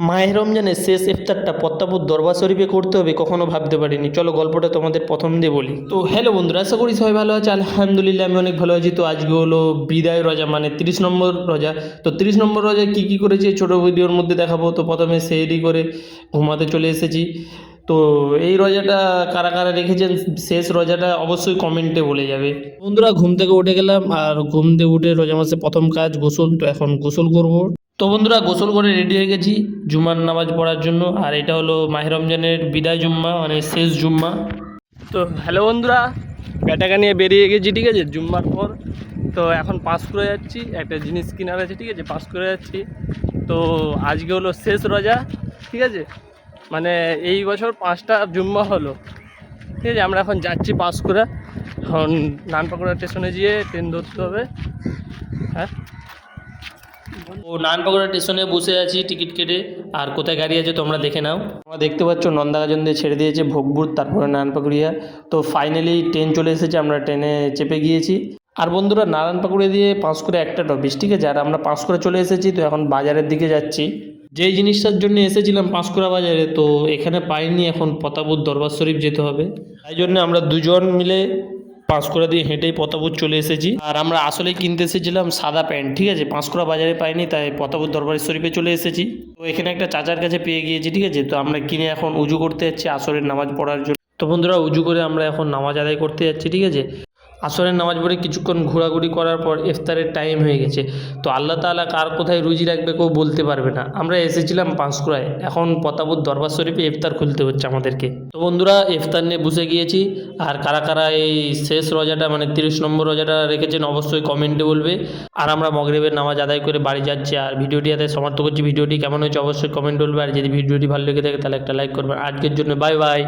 মাহে রমজানের শেষ ইফতারটা পদ্মাপুর দরবার শরীফে করতে হবে কখনো ভাবতে পারিনি। চলো গল্পটা তোমাদের প্রথম দিয়ে বলি। তো হ্যালো বন্ধুরা, আশা করি সবাই ভালো আছে। আলহামদুলিল্লাহ আমি অনেক ভালো আছি। তো আজকে হলো বিদায় রোজা, মানে 30 নম্বর রোজা। তো 30 নম্বর রোজায় কী কী করেছি ছোটো ভিডিওর মধ্যে দেখাবো। তো প্রথমে সেহরি করে ঘুমাতে চলে এসেছি। তো এই রোজাটা কারা কারা রেখেছেন, শেষ রোজাটা অবশ্যই কমেন্টে বলে যাবে। বন্ধুরা ঘুম থেকে উঠে গেলাম, আর ঘুম থেকে উঠে রোজা মাসে প্রথম কাজ গোসল। তো এখন গোসল করব। তো বন্ধুরা গোসল করে রেডি হয়ে গেছি জুম্মার নামাজ পড়ার জন্য। আর এটা হলো মাহে রমজানের বিদায় জুম্মা, মানে শেষ জুম্মা। তো হ্যালো বন্ধুরা, ব্যাটাকা নিয়ে বেরিয়ে গেছি, ঠিক আছে, জুম্মার পর। তো এখন পাস করে যাচ্ছি, একটা জিনিস কেনার আছে, ঠিক আছে, পাস করে যাচ্ছি। তো আজকে হলো শেষ রোজা, ঠিক আছে, মানে এই বছর 5টা জুম্মা হলো, ঠিক আছে। আমরা এখন যাচ্ছি পাস করে। এখন নানপাকুড়া স্টেশনে গিয়ে ট্রেন ধরতে হবে। হ্যাঁ, ও নানপাকুড়া স্টেশনে বসে আছি টিকিট কেটে। আর কোথায় গাড়ি আছে তোমরা দেখে নাও। তোমরা দেখতে পাচ্ছ নন্দাগাজন দিয়ে ছেড়ে দিয়েছে ভোগপুর, তারপরে নারায়ণপাকুড়িয়া। তো ফাইনালি ট্রেন চলে এসেছে, আমরা ট্রেনে চেপে গিয়েছি। আর বন্ধুরা নারায়ণপাকুড়ি দিয়ে পাঁশকুড়া একটা টপিস, ঠিক আছে। আর আমরা পাঁশকুড়া চলে এসেছি। তো এখন বাজারের দিকে যাচ্ছি, যেই জিনিসটার জন্য এসেছিলাম পাঁশকুড়া বাজারে, তো এখানে পাইনি। এখন প্রতাপুর দরবার শরীফ যেতে হবে, তাই জন্য আমরা দুজন মিলে পাঁশকুড়া দিয়ে হেঁটেই প্রতাপুর চলে এসেছি। আর আমরা আসলেই কিনতে এসেছিলাম সাদা প্যান্ট, ঠিক আছে, পাঁশকুড়া বাজারে পাইনি, তাই প্রতাপুর দরবার শরীফে চলে এসেছি। তো এখানে একটা চাচার কাছে পেয়ে গিয়েছি, ঠিক আছে। তো আমরা কিনে এখন উজু করতে যাচ্ছি আসরের নামাজ পড়ার জন্য। তো বন্ধুরা উজু করে আমরা এখন নামাজ আদায় করতে যাচ্ছি, ঠিক আছে। আসরের নামাজ পড়ে কিছুক্ষণ ঘোরাঘুরি করার পর ইফতারের টাইম হয়ে গেছে। তো আল্লাহ তাআলা কার কোথায় রুজি রাখবে কেউ বলতে পারবে না। আমরা এসেছিলাম পাঁশকুড়ায়, এখন প্রতাপুর দরবার শরীফে ইফতার খুলতে হচ্ছে আমাদেরকে। তো বন্ধুরা ইফতার নিয়ে বসে গিয়েছি। আর কারা কারা এই শেষ রোজাটা, মানে 30 নম্বর রোজাটা রেখেছেন অবশ্যই কমেন্টে বলবে। আর আমরা মগরিবের নামাজ আদায় করে বাড়ি যাচ্ছি। আর ভিডিওটি আদায় সমাপ্ত করছি। ভিডিওটি কেমন হয়েছে অবশ্যই কমেন্ট বলবে। আর যদি ভিডিওটি ভালো লেগে থাকে তাহলে একটা লাইক করবেন। আজকের জন্য বাই বাই।